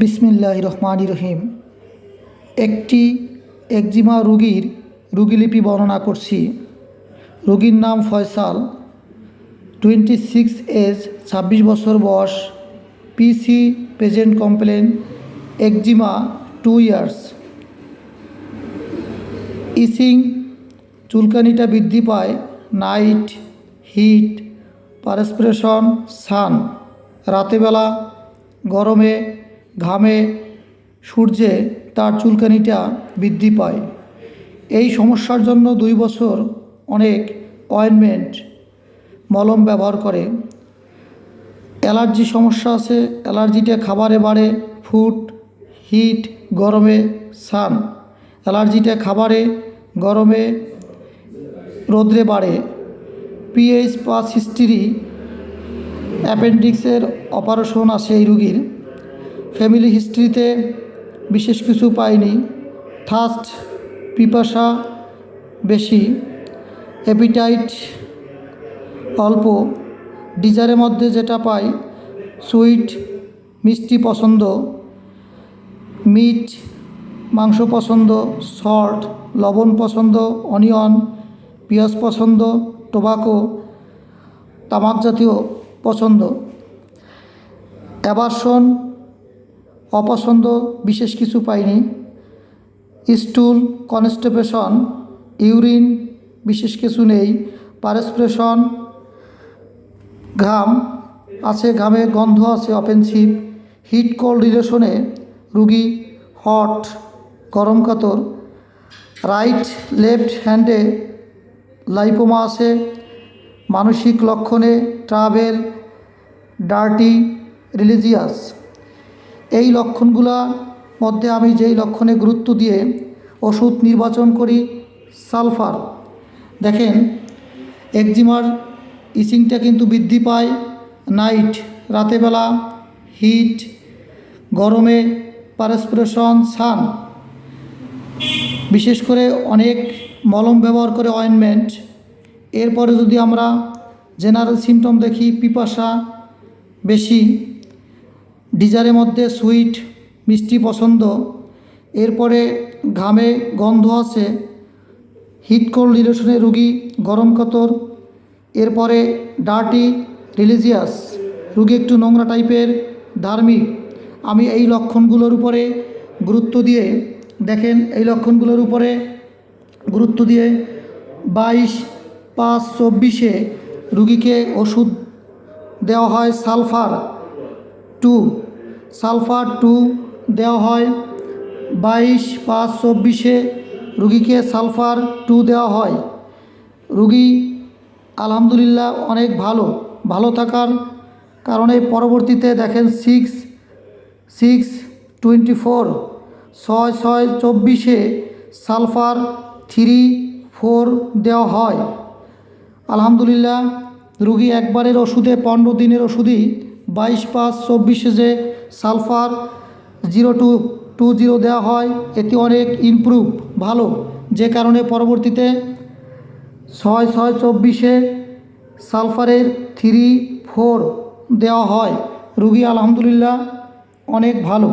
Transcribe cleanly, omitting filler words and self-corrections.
বিসমিল্লাহির রহমানির রহিম। একটি একজিমা রোগীর রোগীলিপি বর্ণনা করছি। রোগীর নাম ফয়সাল, 26 এজ, 26 বছর বয়স, পিসি প্রেজেন্ট কমপ্লেন, একজিমা 2 ইয়ার্স। ইচিং, চুলকানিটা বৃদ্ধি পায় নাইট, হিট, পারস্পিরেশন, সান, রাতেবেলা, গরমে, ঘামে, সূর্যে তার চুলকানিটা বৃদ্ধি পায়। এই সমস্যার জন্য 2 বছর অনেক অয়েনমেন্ট, মলম ব্যবহার করে। অ্যালার্জি সমস্যা আছে, অ্যালার্জিটা খাবারে বাড়ে, ফুড, হিট, গরমে, সান। অ্যালার্জিটা খাবারে, গরমে, রোদ্রে বাড়ে। পিএইচ পাস হিস্ট্রি, অ্যাপেন্ডিক্সের অপারেশন আছে এই রোগীর। ফ্যামিলি হিস্ট্রিতে বিশেষ কিছু পাইনি। থার্স্ট, পিপাসা বেশি, অ্যাপিটাইট অল্প। ডিজারের মধ্যে যেটা পাই, সুইট, মিষ্টি পছন্দ, মিট, মাংস পছন্দ, সল্ট, লবণ পছন্দ, অনিয়ন, পেঁয়াজ পছন্দ, টোবাকো, তামাক জাতীয় পছন্দ। অ্যাভারশন, অপছন্দ, বিশেষ কিছু পাইনি। স্টুল, কনস্টিপেশন, ইউরিন, বিশেষ কিছু নেই। পারস্পিরেশন, ঘাম আছে, ঘামে গন্ধ আছে, অফেন্সিভ। হিট কোল্ড রিলেশনে রুগী হট, গরম কাতর। রাইট লেফট হ্যান্ডে লাইপোমা আছে। মানসিক লক্ষণে ট্রাভেল, ডার্টি, রিলিজিয়াস। এই লক্ষণগুলোর মধ্যে আমি যেই লক্ষণে গুরুত্ব দিয়ে ওষুধ নির্বাচন করি, সালফার। দেখেন, একজিমার ইচিংটা কিন্তু বৃদ্ধি পায় নাইট, রাতেবেলা, হিট, গরমে, পারস্পিরেশন, সান। বিশেষ করে অনেক মলম ব্যবহার করে, অয়েনমেন্ট। এরপরে যদি আমরা জেনারেল সিমটম দেখি, পিপাসা বেশি, ডিজারের মধ্যে সুইট, মিষ্টি পছন্দ। এরপরে ঘামে গন্ধ আছে, হিট কোল্ড রিলেশনে রুগী গরম কাতর। এরপরে ডার্টি, রিলিজিয়াস, রুগী একটু নোংরা টাইপের, ধার্মিক। আমি এই লক্ষণগুলোর উপরে গুরুত্ব দিয়ে, দেখেন এই লক্ষণগুলোর উপরে গুরুত্ব দিয়ে 22/5/24 রুগীকে ওষুধ দেওয়া হয় সালফার 2। সালফার 2 দেওয়া হয় 22/5/24 রুগীকে সালফার 2 দেওয়া হয়। রুগী আলহামদুলিল্লাহ অনেক ভালো থাকার কারণে পরবর্তীতে দেখেন 6/6/24 6/6/24 সালফার 3/4 দেওয়া হয়। আলহামদুলিল্লাহ রুগী একবারের ওষুধে 15 দিনের ওষুধই 22/5/24 যে সালফার 0-2-20 দেওয়া হয়, এতে অনেক ইমপ্রুভ, ভালো। যে কারণে পরবর্তীতে 6/6/24 সালফারের 3/4 দেওয়া হয়। রুগী আলহামদুলিল্লাহ অনেক ভালো।